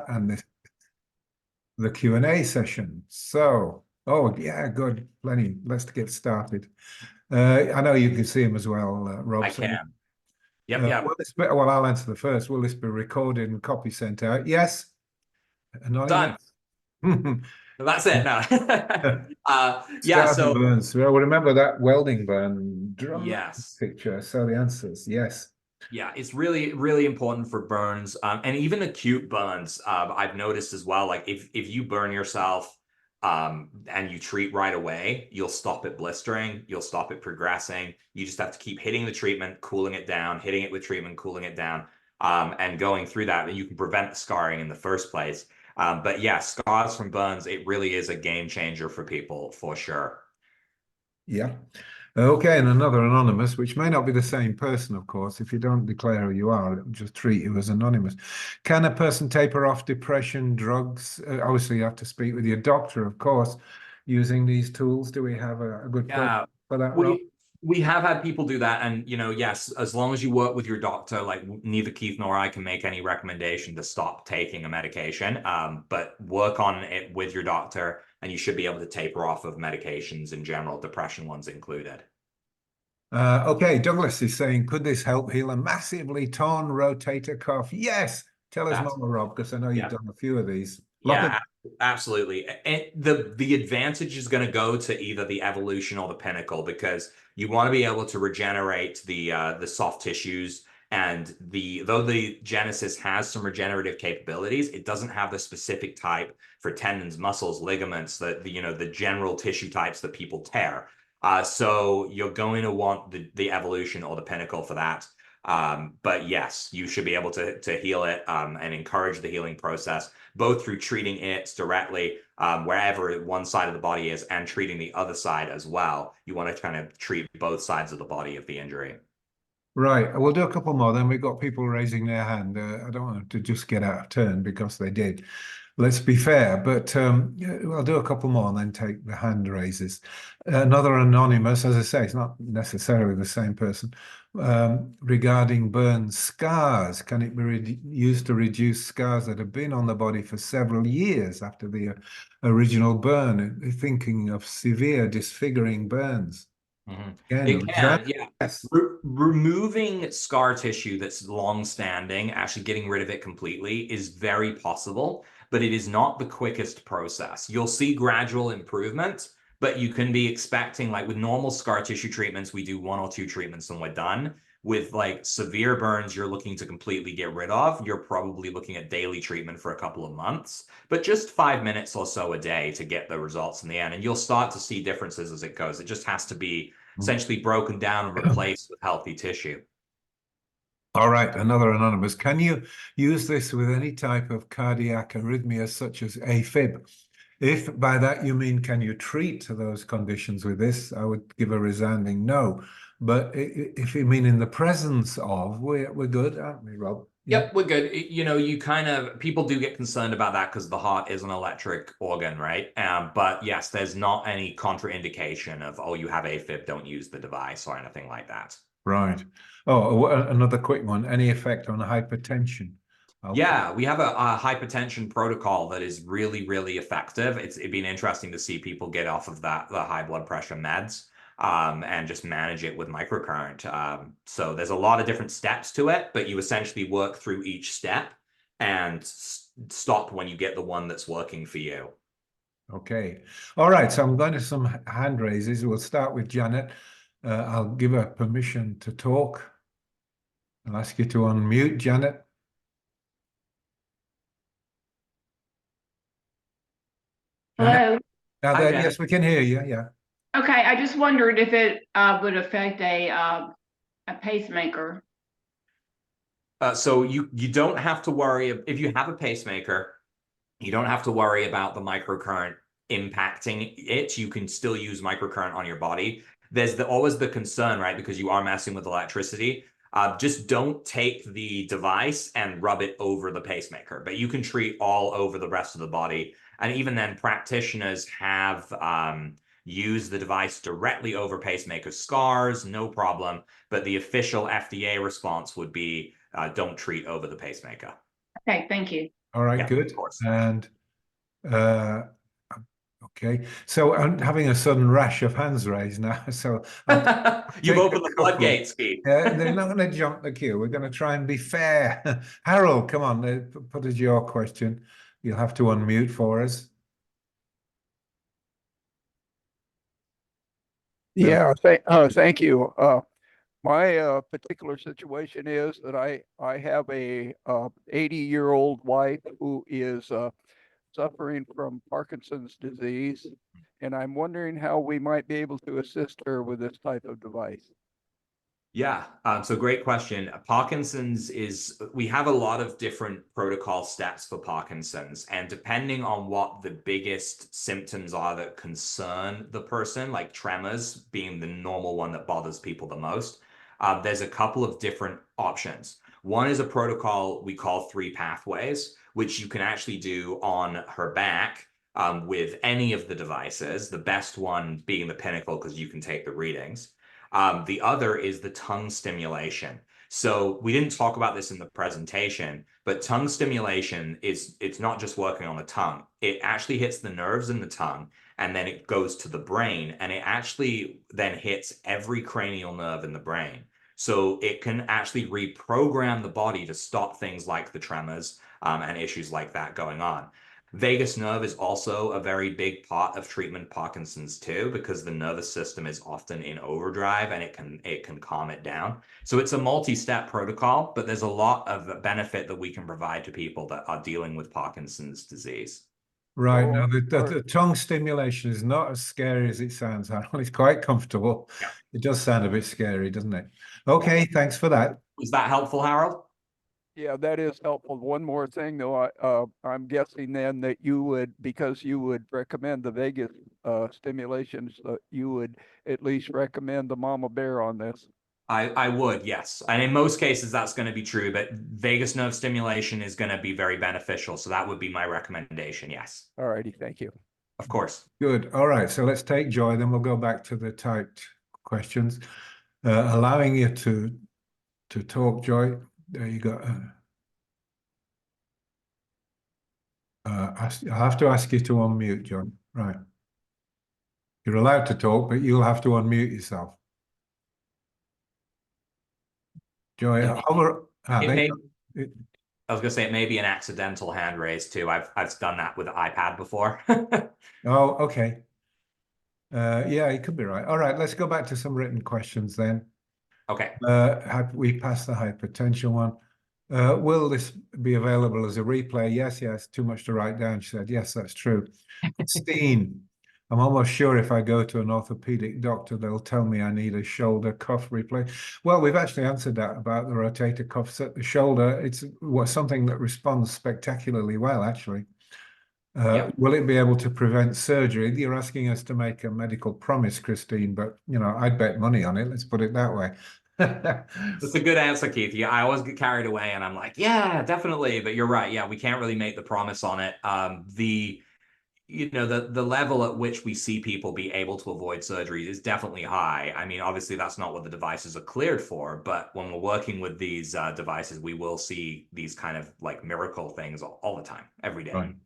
and the Q&A session. So, oh yeah, good, plenty. Let's get started. I know you can see him as well, Rob. I can. Yep. Well, I'll answer the first. Will this be recorded and copy sent out? Yes. Done. Anonymous. That's it. No. Yeah. Scars and So burns. Well, remember that welding burn drum yes. picture. So the answers, yes. Yeah, it's really, really important for burns, and even acute burns. I've noticed as well, like if you burn yourself, and you treat right away, you'll stop it blistering, you'll stop it progressing. You just have to keep hitting the treatment, cooling it down, hitting it with treatment, cooling it down, and going through that, and you can prevent the scarring in the first place. But yeah, scars from burns, it really is a game changer for people for sure. Yeah. Okay, and another anonymous, which may not be the same person, of course. If you don't declare who you are, it'll just treat you as anonymous. Can a person taper off depression, drugs? Obviously, you have to speak with your doctor, of course, using these tools. Do we have a good place Yeah, for that, Rob? we have had people do that, and yes, as long as you work with your doctor, like neither Keith nor I can make any recommendation to stop taking a medication. But work on it with your doctor, and you should be able to taper off of medications in general, depression ones included. Okay, Douglas is saying, could this help heal a massively torn rotator cuff? Yes. Tell us That's more, Rob, because I know you've yeah. done a few of these. Yeah, absolutely. And the advantage is going to go to either the evolution or the pinnacle, because you want to be able to regenerate the soft tissues, and though the Genesis has some regenerative capabilities, it doesn't have the specific type for tendons, muscles, ligaments, the general tissue types that people tear. So you're going to want the evolution or the pinnacle for that. But yes, you should be able to heal it, and encourage the healing process, both through treating it directly, wherever one side of the body is, and treating the other side as well. You want to kind of treat both sides of the body of the injury. Right, we'll do a couple more. Then we've got people raising their hand. I don't want to just get out of turn because they did. Let's be fair, but yeah, I'll do a couple more and then take the hand raises. Another anonymous, as I say, it's not necessarily the same person. Regarding burn scars, can it be used to reduce scars that have been on the body for several years after the original burn? Thinking of severe disfiguring burns. Again, It can, yeah. yes. Removing scar tissue that's long-standing, actually getting rid of it completely, is very possible, but it is not the quickest process. You'll see gradual improvement, but you can be expecting, like with normal scar tissue treatments, we do 1 or 2 treatments and we're done. With like severe burns you're looking to completely get rid of, you're probably looking at daily treatment for a couple of months, but just 5 minutes or so a day to get the results in the end. And you'll start to see differences as it goes. It just has to be essentially broken down and replaced with healthy tissue. All right, another anonymous. Can you use this with any type of cardiac arrhythmia such as AFib? If by that you mean can you treat those conditions with this, I would give a resounding no. But if you mean in the presence of, we're good, aren't we, Rob? Yep, we're good. You kind of, people do get concerned about that because the heart is an electric organ, right? But yes, there's not any contraindication of, oh, you have AFib, don't use the device or anything like that. Right. Oh, another quick one. Any effect on hypertension? Yeah, we have a hypertension protocol that is really, really effective. It's been interesting to see people get off of the high blood pressure meds, and just manage it with microcurrent. So there's a lot of different steps to it, but you essentially work through each step and stop when you get the one that's working for you. Okay. All right. So I'm going to some hand raises. We'll start with Janet. I'll give her permission to talk. I'll ask you to unmute, Janet. Hello. Yes, we can hear you. Yeah. Okay, I just wondered if it would affect a pacemaker. So you don't have to worry if you have a pacemaker. You don't have to worry about the microcurrent impacting it. You can still use microcurrent on your body. There's always the concern, right? Because you are messing with electricity. Just don't take the device and rub it over the pacemaker, but you can treat all over the rest of the body. And even then, practitioners have used the device directly over pacemaker scars, no problem. But the official FDA response would be don't treat over the pacemaker. Okay, thank you. All right, Yeah, good. of course. And okay, so I'm having a sudden rash of hands raised now. So I'll You've take a opened the couple. floodgates, Keith. They're not going to jump the queue. We're going to try and be fair. Harold, come on, put us your question. You'll have to unmute for us. Yeah, thank you. My particular situation is that I have a 80-year-old wife who is suffering from Parkinson's disease, and I'm wondering how we might be able to assist her with this type of device. Yeah, so great question. Parkinson's we have a lot of different protocol steps for Parkinson's, and depending on what the biggest symptoms are that concern the person, like tremors being the normal one that bothers people the most, there's a couple of different options. One is a protocol we call 3 pathways, which you can actually do on her back with any of the devices, the best one being the Pinnacle because you can take the readings. The other is the tongue stimulation. So we didn't talk about this in the presentation, but tongue stimulation it's not just working on the tongue. It actually hits the nerves in the tongue and then it goes to the brain and it actually then hits every cranial nerve in the brain. So it can actually reprogram the body to stop things like the tremors and issues like that going on. Vagus nerve is also a very big part of treatment Parkinson's too, because the nervous system is often in overdrive and it can calm it down. So it's a multi-step protocol, but there's a lot of benefit that we can provide to people that are dealing with Parkinson's disease. Right. Now, Oh, the tongue stimulation is not as scary as it sounds, Harold. It's quite comfortable. Yeah. It does sound a bit scary, doesn't it? Okay, thanks for that. Was that helpful, Harold? yeah, that is helpful. One more thing, though, I'm guessing then that you would, because you would recommend the vagus stimulations, you would at least recommend the mama bear on this. I would, yes. And in most cases, that's going to be true, but vagus nerve stimulation is going to be very beneficial. So that would be my recommendation, yes. All righty, thank you. Of course. Good. All right. So let's take Joy, then we'll go back to the typed questions. Allowing you to talk, Joy. There you go. I'll have to ask you to unmute, John. Right. You're allowed to talk, but you'll have to unmute yourself. Joy, hover. I was It, going to say it may be an accidental hand raise too. I've done that with the iPad before. oh, okay. Yeah, it could be right. All right, let's go back to some written questions then. Okay. We passed the hypertension one. Will this be available as a replay? Yes, yes. Too much to write down, she said. Yes, that's true. Steen, I'm almost sure if I go to an orthopedic doctor, they'll tell me I need a shoulder cuff replay. Well, we've actually answered that about the rotator cuffs at the shoulder. It's something that responds spectacularly well, actually. Yep. Will it be able to prevent surgery? You're asking us to make a medical promise, Christine, but I'd bet money on it. Let's put it that way. That's a good answer, Keith. Yeah, I always get carried away and I'm like, yeah, definitely. But you're right. Yeah, we can't really make the promise on it. The level at which we see people be able to avoid surgeries is definitely high. I mean, obviously that's not what the devices are cleared for, but when we're working with these devices, we will see these kind of like miracle things all the time, every day. Right.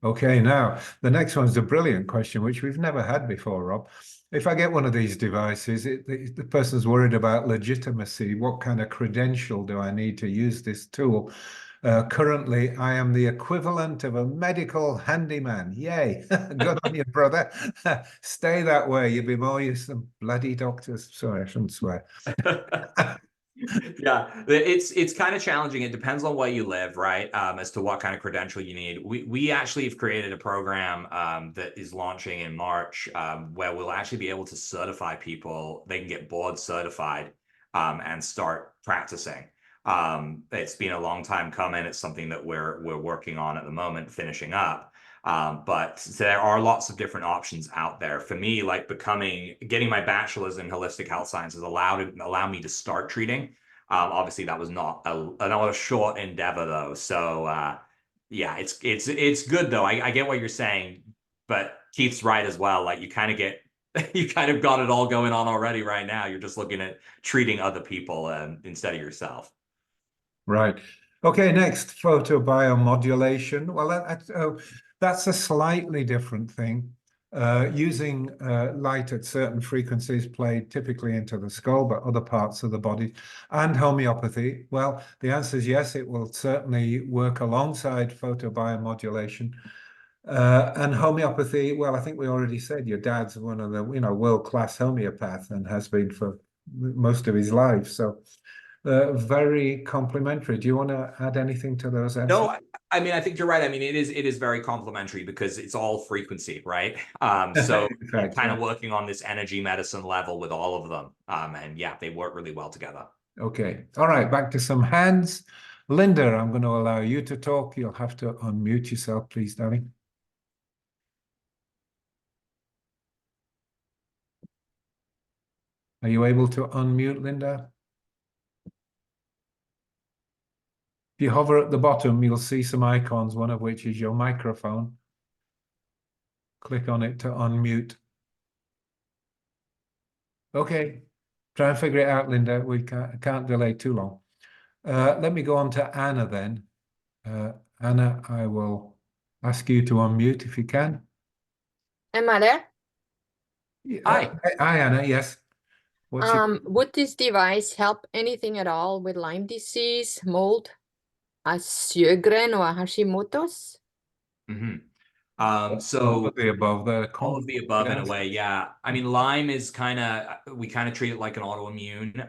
Okay, now the next one's a brilliant question, which we've never had before, Rob. If I get one of these devices, the person's worried about legitimacy. What kind of credential do I need to use this tool? Currently, I am the equivalent of a medical handyman. Yay. Good on you, brother. Stay that way. You'll be more use than bloody doctors. Sorry, I shouldn't swear. Yeah, it's kind of challenging. It depends on where you live, right? As to what kind of credential you need. We actually have created a program that is launching in March where we'll actually be able to certify people. They can get board certified and start practicing. It's been a long time coming. It's something that we're working on at the moment, finishing up. But there are lots of different options out there. For me, like getting my bachelor's in holistic health sciences allow me to start treating. Obviously, that was not a short endeavor though. So yeah, it's good though. I get what you're saying, but Keith's right as well. Like you kind of got it all going on already right now. You're just looking at treating other people instead of yourself. Right. Okay, next, photobiomodulation. Well, that's a slightly different thing. Using light at certain frequencies played typically into the skull, but other parts of the body, and homeopathy. Well, the answer is yes, it will certainly work alongside photobiomodulation. And homeopathy, well, I think we already said your dad's one of the, world-class homeopath and has been for most of his life. So very complimentary. Do you want to add anything to those answers? No, I mean, I think you're right. I mean, it is very complementary because it's all frequency, right? So you're kind of working on this energy medicine level with all of them. And yeah, they work really well together. Okay. All right, back to some hands. Linda, I'm going to allow you to talk. You'll have to unmute yourself, please, darling. Are you able to unmute, Linda? If you hover at the bottom, you'll see some icons, one of which is your microphone. Click on it to unmute. Okay, try and figure it out, Linda. We can't delay too long. Let me go on to Anna then. Anna, I will ask you to unmute if you can. Am I there? Hi. Hi, Anna, yes. Would this device help anything at all with Lyme disease, mold, Sjögren or Hashimoto's? So all of the above, all of the above in a way, yeah. I mean, Lyme is we kind of treat it like an autoimmune.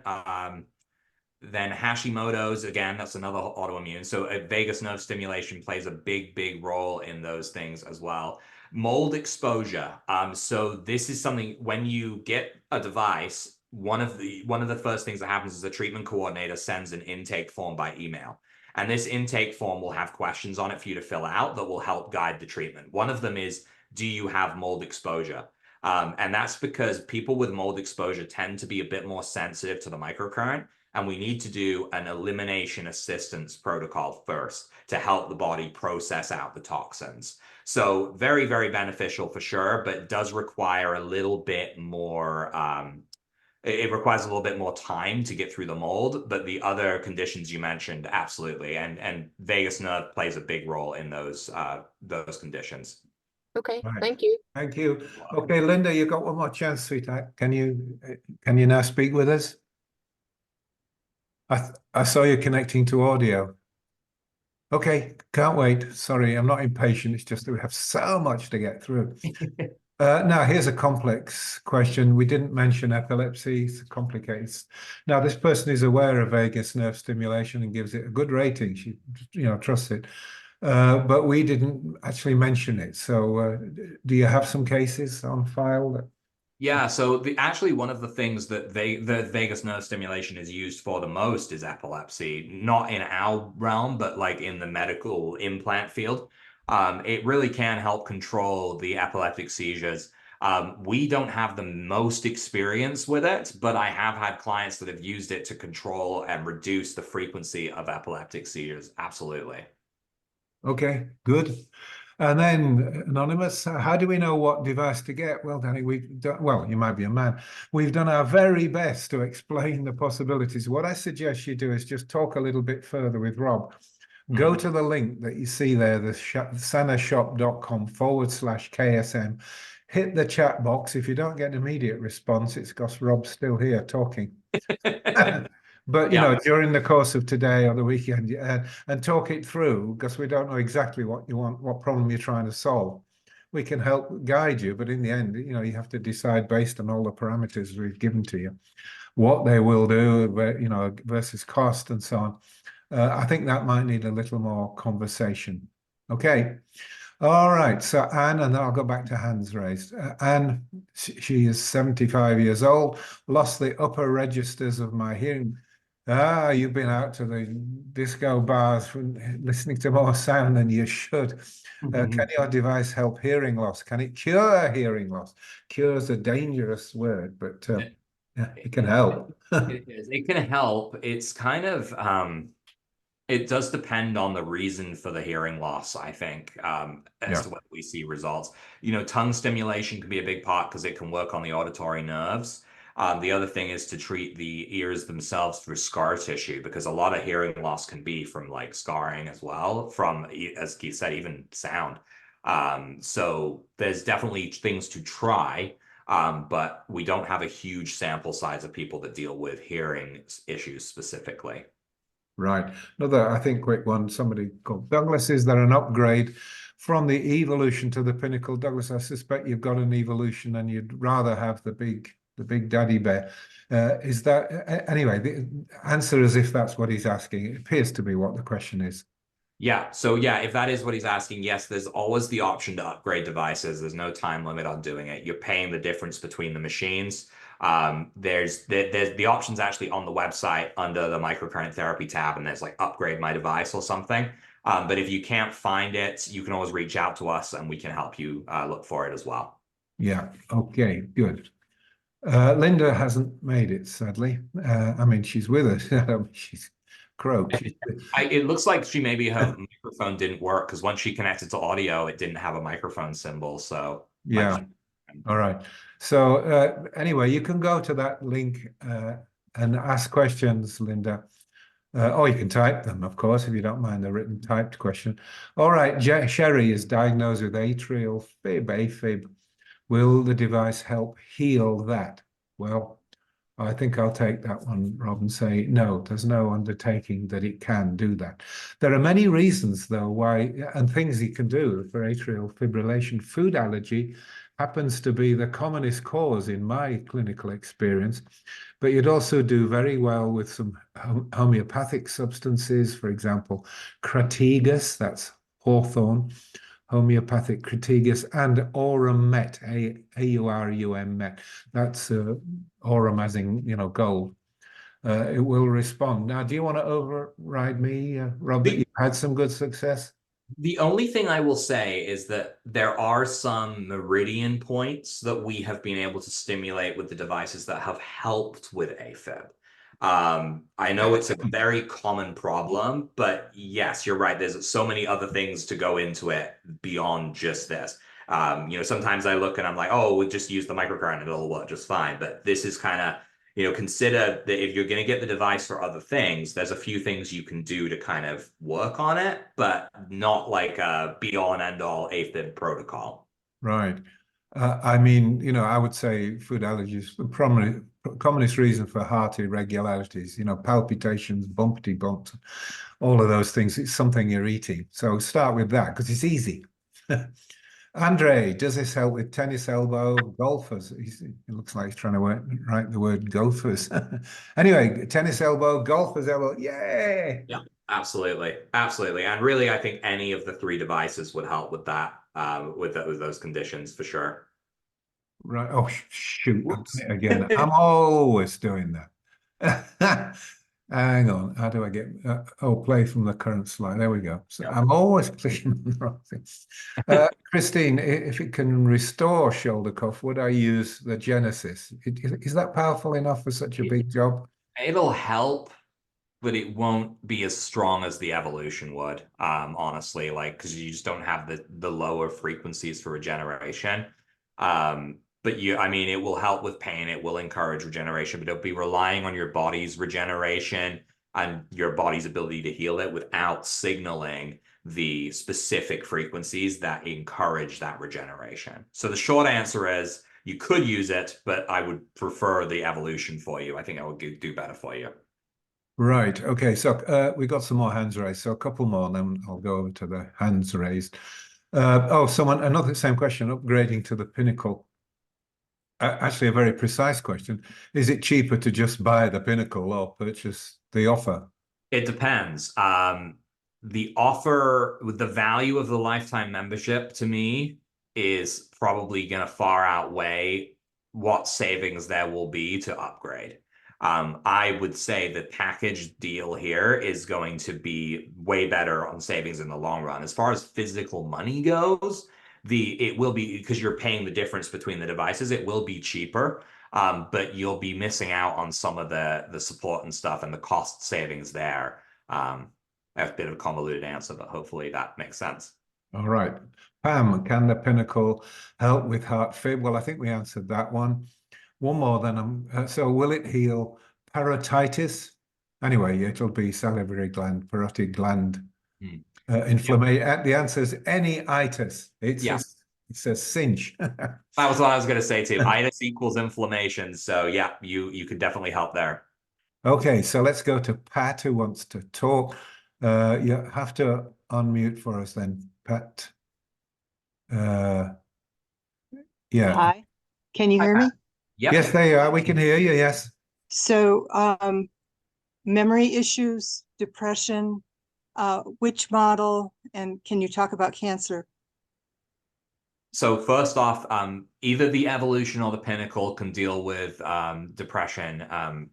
Then Hashimoto's, again, that's another autoimmune. So vagus nerve stimulation plays a big role in those things as well. Mold exposure. So this is something when you get a device, one of the first things that happens is the treatment coordinator sends an intake form by email. And this intake form will have questions on it for you to fill out that will help guide the treatment. One of them is, do you have mold exposure? And that's because people with mold exposure tend to be a bit more sensitive to the microcurrent. And we need to do an elimination assistance protocol first to help the body process out the toxins. So very beneficial for sure, but does require a little bit more, it requires a little bit more time to get through the mold, but the other conditions you mentioned, absolutely. And vagus nerve plays a big role in those conditions. Okay, Right. thank you. Thank you. Okay, Linda, you got one more chance, sweetheart. Can you now speak with us? I saw you connecting to audio. Okay, can't wait. Sorry, I'm not impatient. It's just that we have so much to get through. Now, here's a complex question. We didn't mention epilepsy. It's complicated. Now, this person is aware of vagus nerve stimulation and gives it a good rating. She, trusts it. But we didn't actually mention it. So do you have some cases on file? Yeah, so actually one of the things that the vagus nerve stimulation is used for the most is epilepsy, not in our realm, but like in the medical implant field. It really can help control the epileptic seizures. We don't have the most experience with it, but I have had clients that have used it to control and reduce the frequency of epileptic seizures. Absolutely. Okay, good. And then, Anonymous, how do we know what device to get? Well, Danny, well, you might be a man. We've done our very best to explain the possibilities. What I suggest you do is just talk a little bit further with Rob. Go to the link that you see there, the sanashop.com/KSM. Hit the chat box. If you don't get an immediate response, it's because Rob's still here talking. But, during the course of today or the weekend, and talk it through, because we don't know exactly what you want, what problem you're trying to solve. We can help guide you, but in the end, you have to decide based on all the parameters we've given to you, what they will do, versus cost and so on. I think that might need a little more conversation. Okay. All right. So Anne, and then I'll go back to hands raised. Anne, she is 75 years old, lost the upper registers of my hearing. You've been out to the disco bars listening to more sound than you should. Can your device help hearing loss? Can it cure hearing loss? Cure is a dangerous word, but it can help. It is. It can help. It's kind of it does depend on the reason for the hearing loss, I think, as to whether we see results. Tongue stimulation can be a big part because it can work on the auditory nerves. The other thing is to treat the ears themselves through scar tissue, because a lot of hearing loss can be from like scarring as well, from, as Keith said, even sound. So there's definitely things to try, but we don't have a huge sample size of people that deal with hearing issues specifically. Right. Another, I think, quick one. Somebody called Douglas, is there an upgrade from the evolution to the pinnacle? Douglas, I suspect you've got an evolution and you'd rather have the big daddy bear. Is that anyway? The answer is if that's what he's asking. It appears to be what the question is. Yeah. So yeah, if that is what he's asking, yes, there's always the option to upgrade devices. There's no time limit on doing it. You're paying the difference between the machines. There's the options actually on the website under the microcurrent therapy tab, and there's like upgrade my device or something. But if you can't find it, you can always reach out to us and we can help you look for it as well. Yeah. Okay. Good. Linda hasn't made it, sadly. I mean, she's with us. She's croaked. It looks like maybe her microphone didn't work, because once she connected to audio, it didn't have a microphone symbol. So yeah. All right. So anyway, you can go to that link and ask questions, Linda. Or you can type them, of course, if you don't mind a written typed question. All right. Sherry is diagnosed with atrial fib, AFib. Will the device help heal that? Well, I think I'll take that one, Rob, and say no, there's no undertaking that it can do that. There are many reasons, though, why, and things you can do for atrial fibrillation. Food allergy happens to be the commonest cause in my clinical experience, but you'd also do very well with some homeopathic substances, for example, Crataegus, that's hawthorn, homeopathic Crataegus, and Aurum Met, A-U-R-U-M Met. That's Aurum as in, gold. It will respond. Now, do you want to override me, Rob, that you've had some good success? The only thing I will say is that there are some meridian points that we have been able to stimulate with the devices that have helped with AFib. I know it's a very common problem, but yes, you're right. There's so many other things to go into it beyond just this. Sometimes I look and I'm like, oh, we'll just use the microcurrent, it'll work just fine. But this is kind of, consider that if you're going to get the device for other things, there's a few things you can do to kind of work on it, but not like a be-all and end-all AFib protocol. Right. I mean, I would say food allergies, the commonest reason for heart irregularities, palpitations, bumpty bumps, all of those things. It's something you're eating. So start with that because it's easy. Andre, does this help with tennis elbow, golfers? It looks like he's trying to write the word golfers. Anyway, tennis elbow, golfer's elbow, yay! Yeah, absolutely. Absolutely. And really, I think any of the three devices would help with that, with those conditions for sure. Right. Oh, shoot. Again, I'm always doing that. Hang on. How do I get? Play from the current slide. There we go. So I'm always clicking on the wrong thing. Christine, if it can restore shoulder cuff, would I use the Genesis? Is that powerful enough for such a big job? It'll help, but it won't be as strong as the Evolution would, honestly, because you just don't have the lower frequencies for regeneration. But it will help with pain. It will encourage regeneration, but it'll be relying on your body's regeneration and your body's ability to heal it without signaling the specific frequencies that encourage that regeneration. So the short answer is you could use it, but I would prefer the Evolution for you. I think it would do better for you. Right. Okay. So we got some more hands raised. So a couple more, and then I'll go over to the hands raised. Another same question, upgrading to the Pinnacle. Actually, a very precise question. Is it cheaper to just buy the Pinnacle or purchase the offer? It depends. The offer, with the value of the lifetime membership to me is probably going to far outweigh what savings there will be to upgrade. I would say the package deal here is going to be way better on savings in the long run. As far as physical money goes, it will be, because you're paying the difference between the devices, it will be cheaper, but you'll be missing out on some of the support and stuff and the cost savings there. A bit of a convoluted answer, but hopefully that makes sense. All right. Pam, can the Pinnacle help with heart fib? Well, I think we answered that one. one more then. So will it heal parotitis? Anyway, it'll be salivary gland, parotid gland inflammation. The answer is any itis. It's a cinch. That was what I was going to say too. Itis equals inflammation. So yeah, you could definitely help there. Okay, so let's go to Pat, who wants to talk. You have to unmute for us then, Pat. Yeah. Hi, can you hear me? Yep. Yes, there you are. We can hear you. Yes. So, memory issues, depression, which model, and can you talk about cancer? So first off, either the evolution or the pinnacle can deal with depression.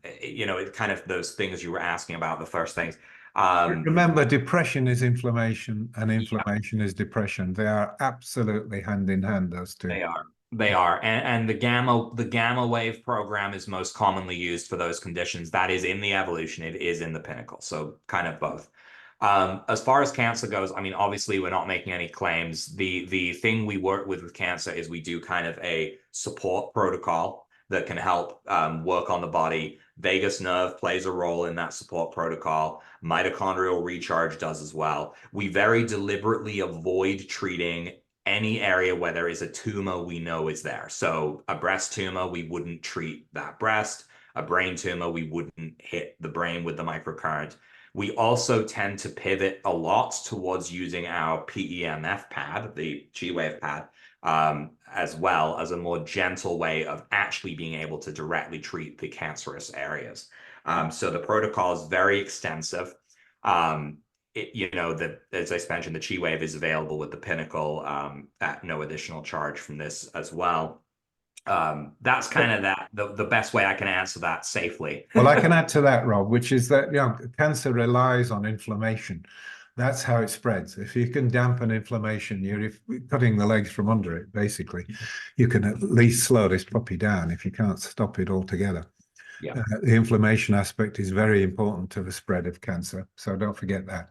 It kind of those things you were asking about, the first things. Remember, depression is inflammation and inflammation is depression. They are absolutely hand in hand, those two. They are. And the gamma wave program is most commonly used for those conditions. That is in the evolution. It is in the pinnacle. So kind of both. As far as cancer goes, I mean, obviously we're not making any claims. The thing we work with cancer is we do kind of a support protocol that can help work on the body. Vagus nerve plays a role in that support protocol. Mitochondrial recharge does as well. We very deliberately avoid treating any area where there is a tumor we know is there. So a breast tumor, we wouldn't treat that breast. A brain tumor, we wouldn't hit the brain with the microcurrent. We also tend to pivot a lot towards using our PEMF pad, the G-wave pad, as well as a more gentle way of actually being able to directly treat the cancerous areas. So the protocol is very extensive. As I mentioned, the G-wave is available with the Pinnacle at no additional charge from this as well. That's kind of the best way I can answer that safely. Well, I can add to that, Rob, which is that cancer relies on inflammation. That's how it spreads. If you can dampen inflammation, you're cutting the legs from under it, basically. You can at least slow this puppy down if you can't stop it altogether. Yeah. The inflammation aspect is very important to the spread of cancer. So don't forget that.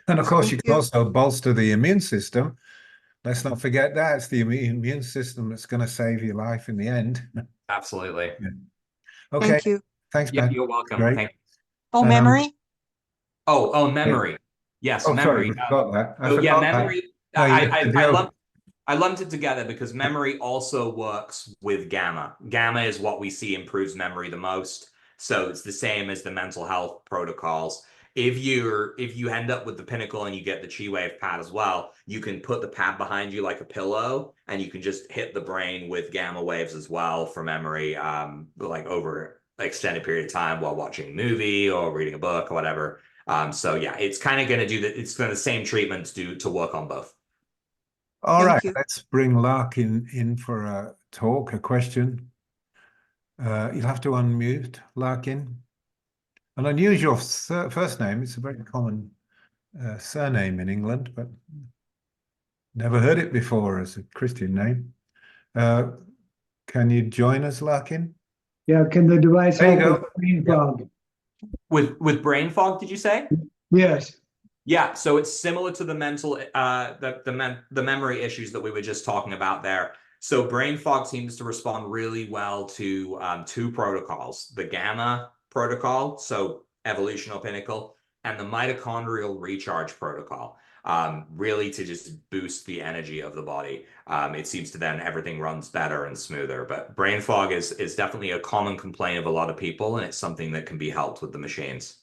And of course, you can also bolster the immune system. Let's not forget that. It's the immune system that's going to save your life in the end. Absolutely. Yeah. Okay. Thank you. Thanks, Yeah, Ben. you're welcome. Great. Thank you. Oh, memory? Memory. Yes, Oh, memory. sorry, we forgot that. I So yeah, forgot that. memory. No, you did the joke. I lumped it together because memory also works with gamma. Gamma is what we see improves memory the most. So it's the same as the mental health protocols. If you end up with the Pinnacle and you get the G-wave pad as well, you can put the pad behind you like a pillow, and you can just hit the brain with gamma waves as well for memory, like over an extended period of time while watching a movie or reading a book or whatever. So yeah, it's kind of going to do that. It's going to the same treatment to work on both. All right, you. let's bring Larkin in for a talk, a question. You'll have to unmute, Larkin. An unusual first name. It's a very common surname in England, but never heard it before as a Christian name. Can you join us, Larkin? Yeah, can the device There you help go. with brain fog? With brain fog, did you say? Yes. Yeah, so it's similar to the mental the memory issues that we were just talking about there. So brain fog seems to respond really well to two protocols: the gamma protocol, so evolutional Pinnacle, and the mitochondrial recharge protocol. Really to just boost the energy of the body. It seems to then everything runs better and smoother. But brain fog is definitely a common complaint of a lot of people, and it's something that can be helped with the machines.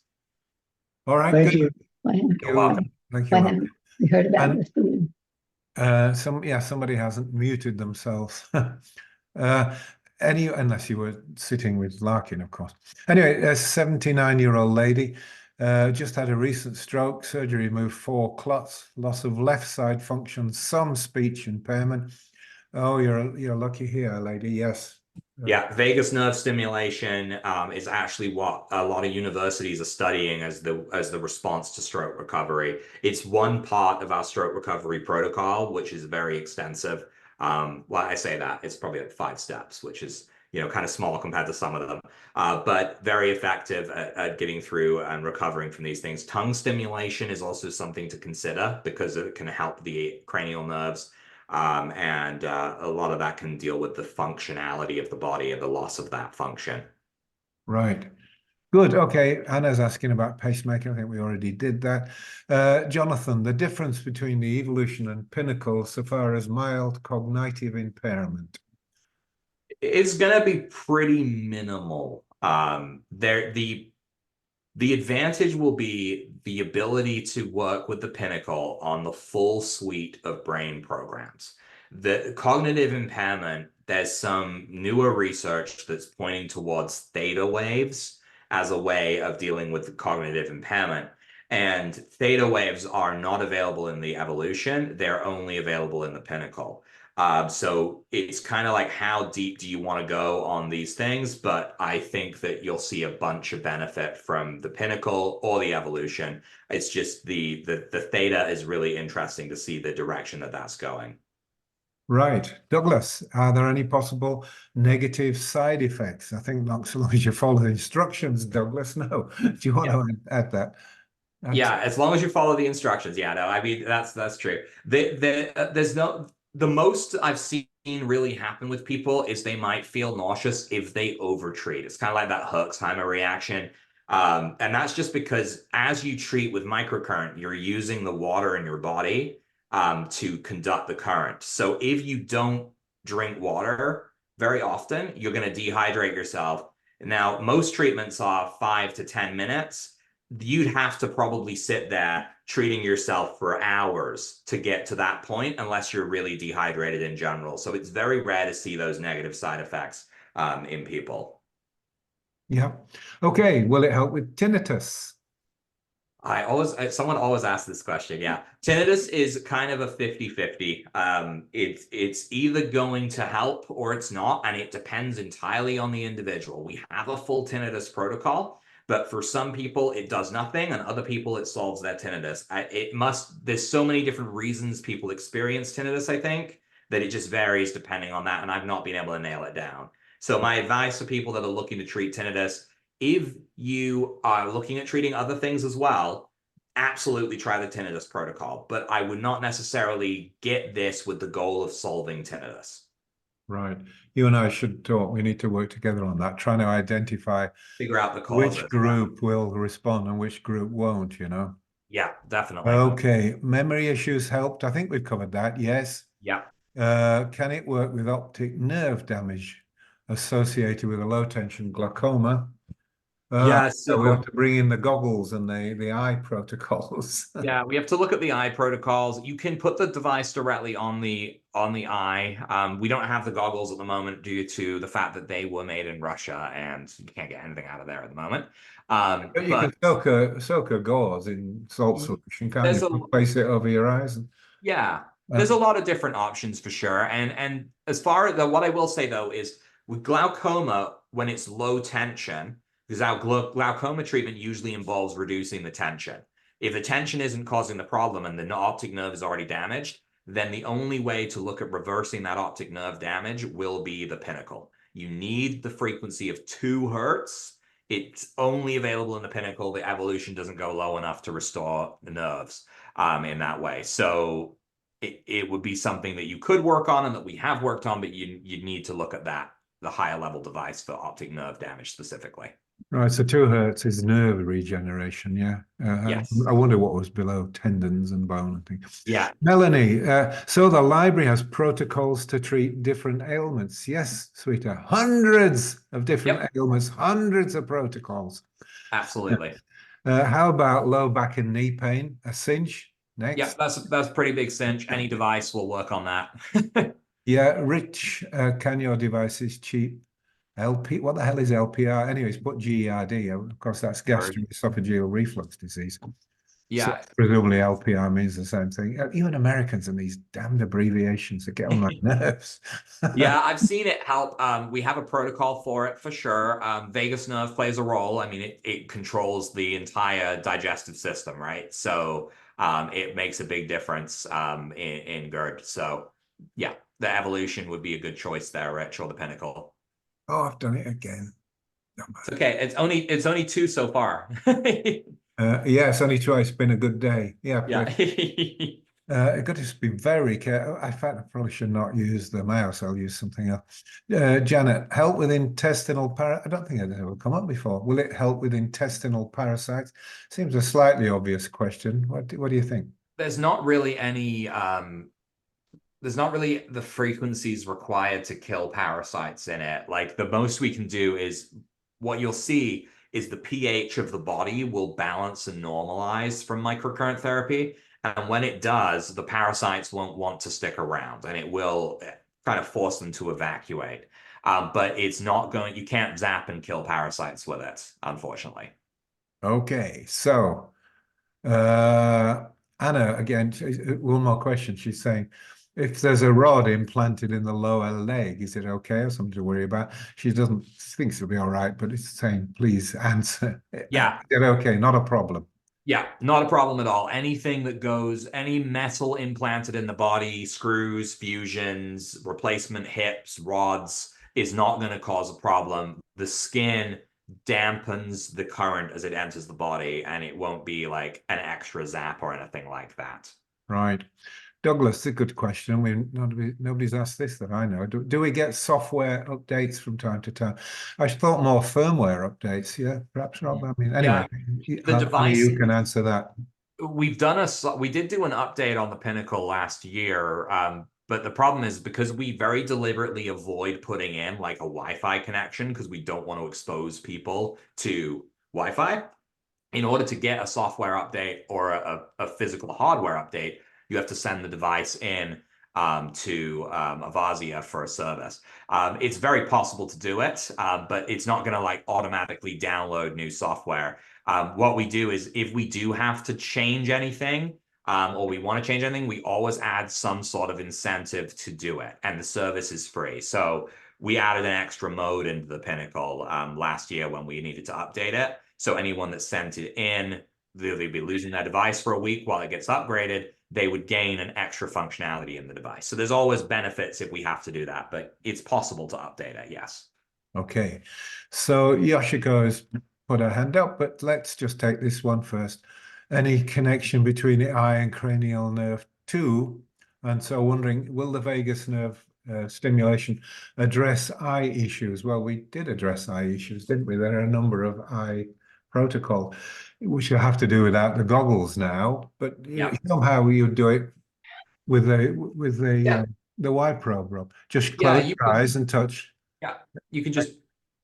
All right. Thank good. you. You're welcome. Thank you. We heard about And- this. Didn't we? Somebody hasn't muted themselves. Unless you were sitting with Larkin, of course. Anyway, a 79-year-old lady just had a recent stroke. Surgery removed 4 clots, loss of left side function, some speech impairment. Oh, you're lucky here, lady. Yes. Yeah, vagus nerve stimulation is actually what a lot of universities are studying as the response to stroke recovery. It's one part of our stroke recovery protocol, which is very extensive. Well, I say that it's probably like 5 steps, which is kind of small compared to some of them, but very effective at getting through and recovering from these things. Tongue stimulation is also something to consider because it can help the cranial nerves. And a lot of that can deal with the functionality of the body and the loss of that function. Right. Good. Okay. Anna's asking about pacemaker. I think we already did that. Jonathan, the difference between the evolution and pinnacle so far as mild cognitive impairment. It's going to be pretty minimal. The advantage will be the ability to work with the pinnacle on the full suite of brain programs. The cognitive impairment, there's some newer research that's pointing towards theta waves as a way of dealing with the cognitive impairment. And theta waves are not available in the evolution. They're only available in the pinnacle. So it's kind of like, how deep do you want to go on these things? But I think that you'll see a bunch of benefit from the pinnacle or the evolution. It's just the theta is really interesting to see the direction that that's going. Right. Douglas, are there any possible negative side effects? I think not so long as you follow the instructions, Douglas. No. Do you want to add that? Yeah, as long as you follow the instructions. Yeah, no, I mean, that's true. There's no, the most I've seen really happen with people is they might feel nauseous if they overtreat. It's kind of like that Herxheimer reaction. And that's just because as you treat with microcurrent, you're using the water in your body to conduct the current. So if you don't drink water very often, you're going to dehydrate yourself. Now, most treatments are 5 to 10 minutes. You'd have to probably sit there treating yourself for hours to get to that point, unless you're really dehydrated in general. So it's very rare to see those negative side effects in people. Yeah. Okay. Will it help with tinnitus? Someone always asks this question. Yeah. Tinnitus is kind of a 50-50. It's either going to help or it's not, and it depends entirely on the individual. We have a full tinnitus protocol, but for some people it does nothing, and other people it solves their tinnitus. There's so many different reasons people experience tinnitus, I think, that it just varies depending on that, and I've not been able to nail it down. So my advice for people that are looking to treat tinnitus, if you are looking at treating other things as well, absolutely try the tinnitus protocol. But I would not necessarily get this with the goal of solving tinnitus. Right. You and I should talk. We need to work together on that, trying to identify figure out the causes. Which group will respond and which group won't, you know? Yeah, definitely. Okay. Memory issues helped. I think we've covered that. Yes. Yeah. Can it work with optic nerve damage associated with a low tension glaucoma? Yeah, so we have to bring in the goggles and the eye protocols. Yeah, we have to look at the eye protocols. You can put the device directly on the eye. We don't have the goggles at the moment due to the fact that they were made in Russia and you can't get anything out of there at the moment. But you can soak a gauze in salt solution, can't you? Place it over your eyes. Yeah, there's a lot of different options for sure. And as far as what I will say though is with glaucoma, when it's low tension, because our glaucoma treatment usually involves reducing the tension. If the tension isn't causing the problem and the optic nerve is already damaged, then the only way to look at reversing that optic nerve damage will be the pinnacle. You need the frequency of 2 Hertz. It's only available in the pinnacle. The evolution doesn't go low enough to restore the nerves in that way. So it would be something that you could work on and that we have worked on, but you need to look at that, the higher level device for optic nerve damage specifically. Right, so 2 Hertz is nerve regeneration, yeah. Yes. I wonder what was below tendons and bone, I think. Yeah. Melanie, so the library has protocols to treat different ailments. Yes, sweetheart, hundreds of different ailments, hundreds of protocols. Absolutely. How about low back and knee pain? A cinch? Next. Yeah, that's pretty big cinch. Any device will work on that. Yeah, Rich, can your devices cheat? LP, what the hell is LPR? Anyways, put GERD. Of course, that's gastroesophageal reflux disease. Yeah. So presumably LPR means the same thing. Even Americans and these damned abbreviations that get on my nerves. Yeah, I've seen it help. We have a protocol for it for sure. Vagus nerve plays a role. I mean, it controls the entire digestive system, right? So it makes a big difference in GERD. So yeah, the evolution would be a good choice there, Rich, or the pinnacle. Oh, I've done it again. It's okay. It's only 2 so far. Yeah, it's only 2. It's been a good day. Yeah. Yeah. I've got to be very careful. In fact, I probably should not use the mouse. I'll use something else. Janet, help with intestinal I don't think it's ever come up before. Will it help with intestinal parasites? Seems a slightly obvious question. What do you think? There's not really any there's not really the frequencies required to kill parasites in it. Like the most we can do is what you'll see is the pH of the body will balance and normalize from microcurrent therapy. And when it does, the parasites won't want to stick around and it will kind of force them to evacuate. But it's not going, you can't zap and kill parasites with it, unfortunately. Okay, so Anna, again, one more question. She's saying, if there's a rod implanted in the lower leg, is it okay or something to worry about? She doesn't think it'll be all right, but it's saying, please answer. Yeah. Is it okay? Not a problem. Yeah, not a problem at all. Anything that goes, any metal implanted in the body, screws, fusions, replacement hips, rods, is not going to cause a problem. The skin dampens the current as it enters the body, and it won't be like an extra zap or anything like that. Right. Douglas, a good question. Nobody's asked this that I know. Do we get software updates from time to time? I thought more firmware updates. Yeah, perhaps not. I mean, anyway, The device, you can answer that. we did do an update on the Pinnacle last year, but the problem is because we very deliberately avoid putting in like a Wi-Fi connection because we don't want to expose people to Wi-Fi. In order to get a software update or a physical hardware update, you have to send the device in to Avazzia for a service. It's very possible to do it, but it's not going to like automatically download new software. What we do is if we do have to change anything or we want to change anything, we always add some sort of incentive to do it, and the service is free. So we added an extra mode into the Pinnacle last year when we needed to update it. So anyone that sent it in, they'd be losing their device for a week while it gets upgraded. They would gain an extra functionality in the device. So there's always benefits if we have to do that, but it's possible to update it, yes. Okay, so Yoshiko has put her hand up, but let's just take this one first. Any connection between the eye and cranial nerve 2? And so wondering, will the vagus nerve stimulation address eye issues? Well, we did address eye issues, didn't we? There are a number of eye protocol, which you have to do without the goggles now, but somehow you do it with the Y probe, Rob. Just close your eyes and touch. Yeah, you can just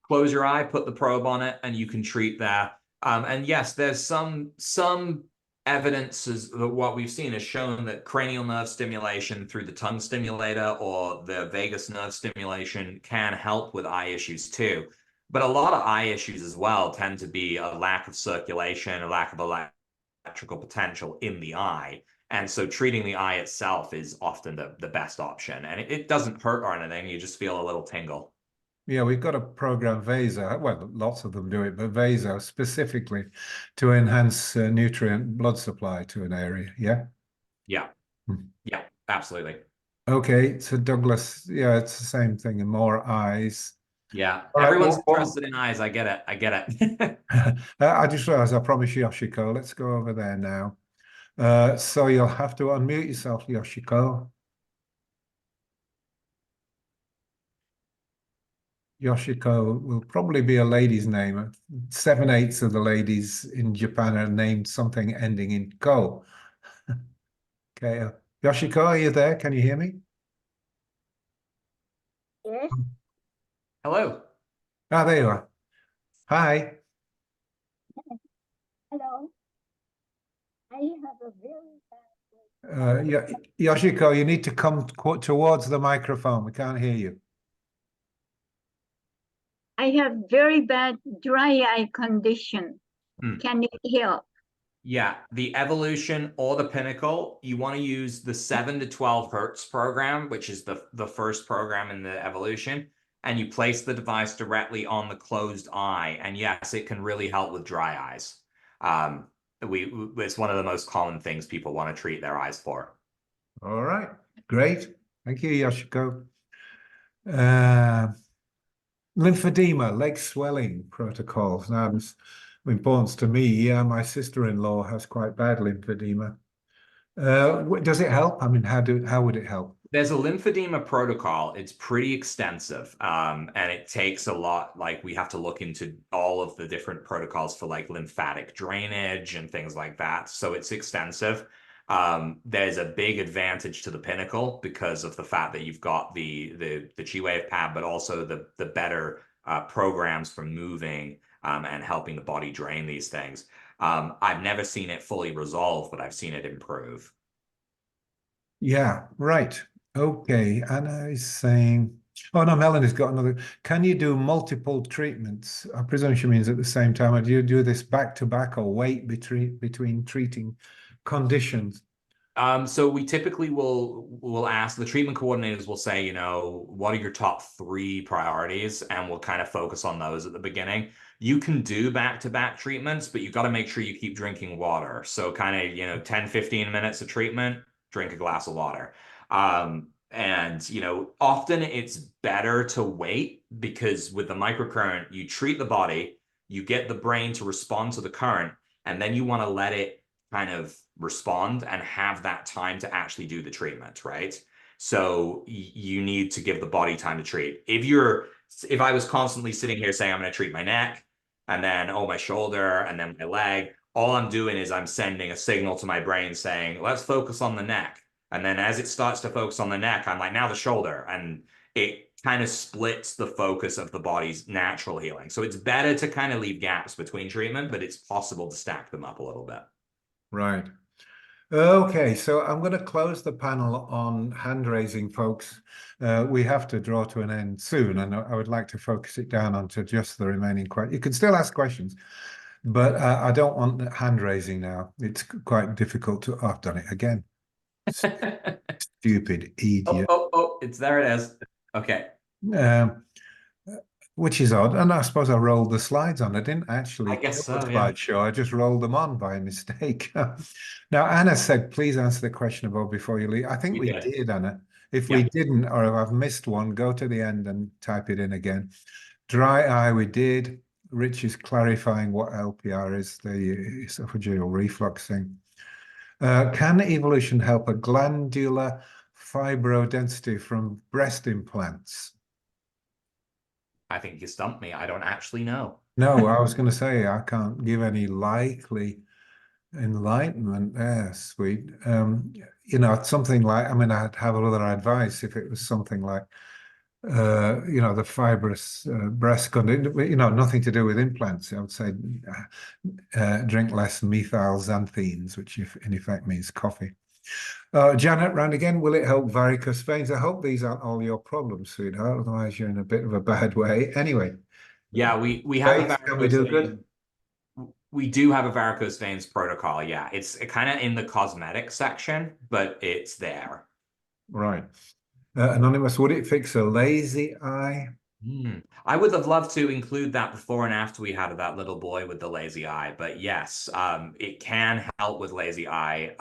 close your eye, put the probe on it, and you can treat that. And yes, there's some evidence that what we've seen has shown that cranial nerve stimulation through the tongue stimulator or the vagus nerve stimulation can help with eye issues too. But a lot of eye issues as well tend to be a lack of circulation, a lack of electrical potential in the eye. And so treating the eye itself is often the best option. And it doesn't hurt or anything. You just feel a little tingle. Yeah, we've got a program, Vaso. Well, lots of them do it, but Vaso specifically to enhance nutrient blood supply to an area. Yeah. Yeah. Yeah, absolutely. Okay, so Douglas, yeah, it's the same thing and more eyes. Yeah, everyone's interested in eyes. I get it. I get it. I just realized I promised Yoshiko. Let's go over there now. So you'll have to unmute yourself, Yoshiko. Yoshiko will probably be a lady's name. 7/8 of the ladies in Japan are named something ending in ko. Okay, Yoshiko, are you there? Can you hear me? Yes. Hello. Ah, there you are. Hi. Hello. I have a very bad Yoshiko, you need to come towards the microphone. We can't hear you. I have very bad dry eye condition. Can you help? Yeah, the Evolution or the Pinnacle, you want to use the 7 to 12 hertz program, which is the first program in the Evolution, and you place the device directly on the closed eye. And yes, it can really help with dry eyes. It's one of the most common things people want to treat their eyes for. All right, great. Thank you, Yoshiko. Lymphedema, leg swelling protocols. Now, it's importance to me. Yeah, my sister-in-law has quite bad lymphedema. Does it help? I mean, how would it help? There's a lymphedema protocol. It's pretty extensive, and it takes a lot. Like we have to look into all of the different protocols for like lymphatic drainage and things like that. So it's extensive. There's a big advantage to the Pinnacle because of the fact that you've got the G-Wave pad, but also the better programs for moving and helping the body drain these things. I've never seen it fully resolve, but I've seen it improve. Yeah, right. Okay. Anna is saying, oh no, Melanie's got another. Can you do multiple treatments? I presume she means at the same time. Or do you do this back to back or wait between treating conditions? So we typically will ask the treatment coordinators will say, you know, what are your top 3 priorities? And we'll kind of focus on those at the beginning. You can do back-to-back treatments, but you've got to make sure you keep drinking water. So kind of, you know, 10, 15 minutes of treatment, drink a glass of water. And, you know, often it's better to wait because with the microcurrent, you treat the body, you get the brain to respond to the current, and then you want to let it kind of respond and have that time to actually do the treatment, right? So you need to give the body time to treat. If I was constantly sitting here saying I'm going to treat my neck and then my shoulder and then my leg, all I'm doing is I'm sending a signal to my brain saying, let's focus on the neck. And then as it starts to focus on the neck, I'm like, now the shoulder. And it kind of splits the focus of the body's natural healing. So it's better to kind of leave gaps between treatment, but it's possible to stack them up a little bit. Right. Okay, so I'm going to close the panel on hand raising, folks. We have to draw to an end soon, and I would like to focus it down onto just the remaining questions. You can still ask questions, but I don't want hand raising now. It's quite difficult to. Oh, I've done it again. Stupid idiot. There it is. Okay. Which is odd. And I suppose I rolled the slides on. I didn't actually I guess kill the so, yeah. slideshow. I just rolled them on by mistake. Now, Anna said, please answer the question about before you leave. I think we did, Anna. If we didn't, or if I've missed one, go to the end and type it in again. Dry eye, we did. Rich is clarifying what LPR is, the esophageal reflux thing. Can evolution help a glandular fibrodensity from breast implants? I think you stumped me. I don't actually know. No, I was going to say I can't give any likely enlightenment there, sweet. You know, it's something like, I mean, I'd have other advice if it was something like, you know, the fibrous breast condition, you know, nothing to do with implants. I would say drink less methyl xanthines, which in effect means coffee. Janet round again, will it help varicose veins? I hope these aren't all your problems, sweetheart, otherwise you're in a bit of a bad way. Anyway. Yeah, we have a Can we do good? We do have a varicose veins protocol. Yeah, it's kind of in the cosmetic section, but it's there. Right. Anonymous, would it fix a lazy eye? I would have loved to include that before and after we had that little boy with the lazy eye, but yes, it can help with lazy eye.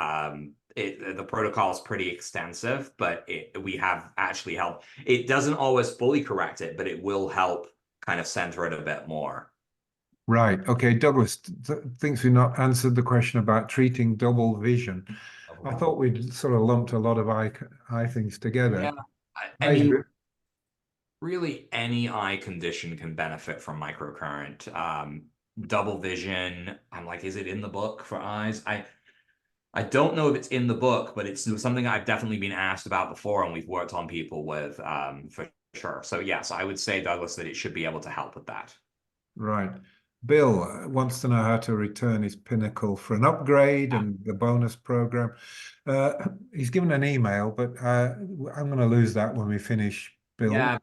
The protocol is pretty extensive, but we have actually helped. It doesn't always fully correct it, but it will help kind of center it a bit more. Right. Okay. Douglas thinks we've not answered the question about treating double vision. I thought we'd sort of lumped a lot of eye things together. Yeah. I mean, really any eye condition can benefit from microcurrent. Double vision, I'm like, is it in the book for eyes? I don't know if it's in the book, but it's something I've definitely been asked about before and we've worked on people with for sure. So yes, I would say, Douglas, that it should be able to help with that. Right. Bill wants to know how to return his Pinnacle for an upgrade and the bonus program. He's given an email, but I'm going to lose that when we finish, Bill. Yeah.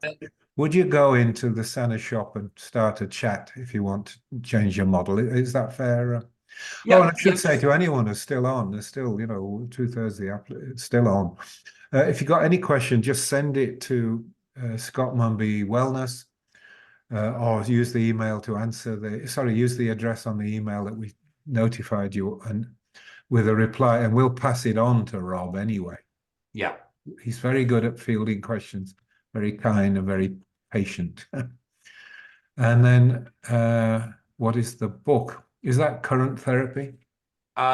Would you go into the Sana shop and start a chat if you want to change your model? Is that fair? Yeah, and I should say to anyone who's still on, there's still, you know, 2/3 the app, it's still on. If you got any question, just send it to Scott Mumby Wellness. Or use the email to answer use the address on the email that we notified you and with a reply, and we'll pass it on to Rob anyway. Yeah. He's very good at fielding questions, very kind and very patient. And then what is the book? Is that current therapy?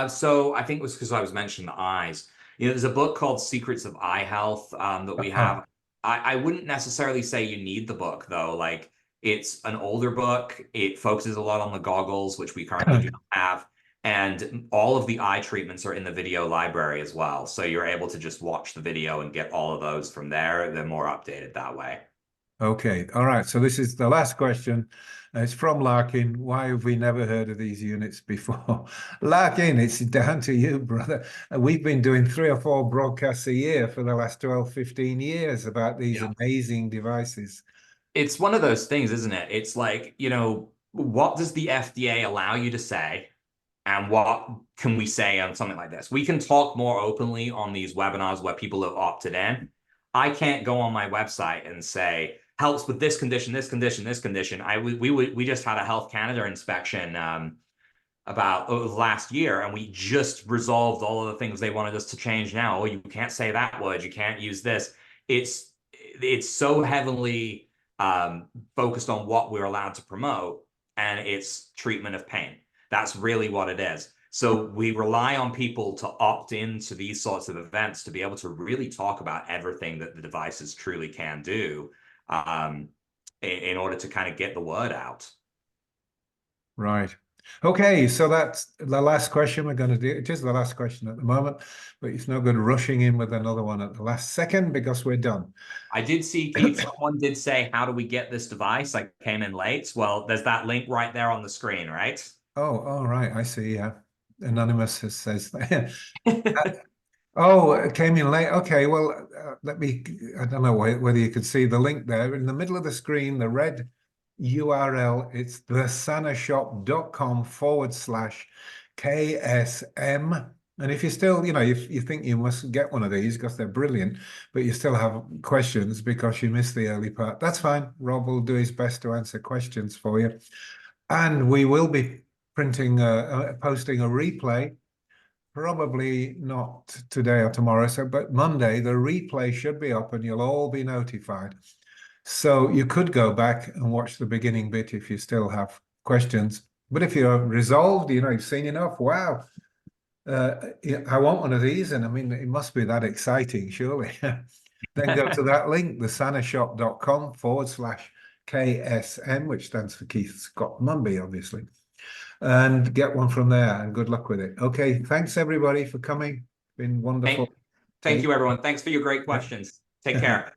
So I think it was because I was mentioning the eyes. There's a book called Secrets of Eye Health that we have. I wouldn't necessarily say you need the book though. Like it's an older book. It focuses a lot on the goggles, which we currently do not have. And all of the eye treatments are in the video library as well. So you're able to just watch the video and get all of those from there. They're more updated that way. Okay, all right. So this is the last question. It's from Larkin. Why have we never heard of these units before? Larkin, it's down to you, brother. We've been doing 3 or 4 broadcasts a year for the last 12, 15 years about these amazing devices. It's one of those things, isn't it? It's like, what does the FDA allow you to say? And what can we say on something like this? We can talk more openly on these webinars where people have opted in. I can't go on my website and say, helps with this condition, this condition, this condition. We just had a Health Canada inspection about last year, and we just resolved all of the things they wanted us to change now. Oh, you can't say that word, you can't use this. It's so heavily focused on what we're allowed to promote, and it's treatment of pain. That's really what it is. So we rely on people to opt into these sorts of events to be able to really talk about everything that the devices truly can do in order to kind of get the word out. Right. Okay, so that's the last question we're going to do. It is the last question at the moment, but it's no good rushing in with another one at the last second because we're done. I did see, Keith, someone did say, how do we get this device? I came in late. Well, there's that link right there on the screen, right? Oh, all right. I see. Yeah. Anonymous says that. Oh, it came in late. Okay, well, I don't know whether you could see the link there. In the middle of the screen, the red URL, it's thesanashop.com/KSM. And if you still, if you think you must get one of these because they're brilliant, but you still have questions because you missed the early part, that's fine. Rob will do his best to answer questions for you. And we will be posting a replay. Probably not today or tomorrow, but Monday, the replay should be up and you'll all be notified. So you could go back and watch the beginning bit if you still have questions. But if you're resolved, you've seen enough, wow, I want one of these. And I mean, it must be that exciting, surely. Then go to that link, thesanashop.com/KSM, which stands for Keith Scott Mumby, obviously. And get one from there, and good luck with it. Okay, thanks everybody for coming. Been wonderful. Thank you, everyone. Thanks for your great questions. Take care.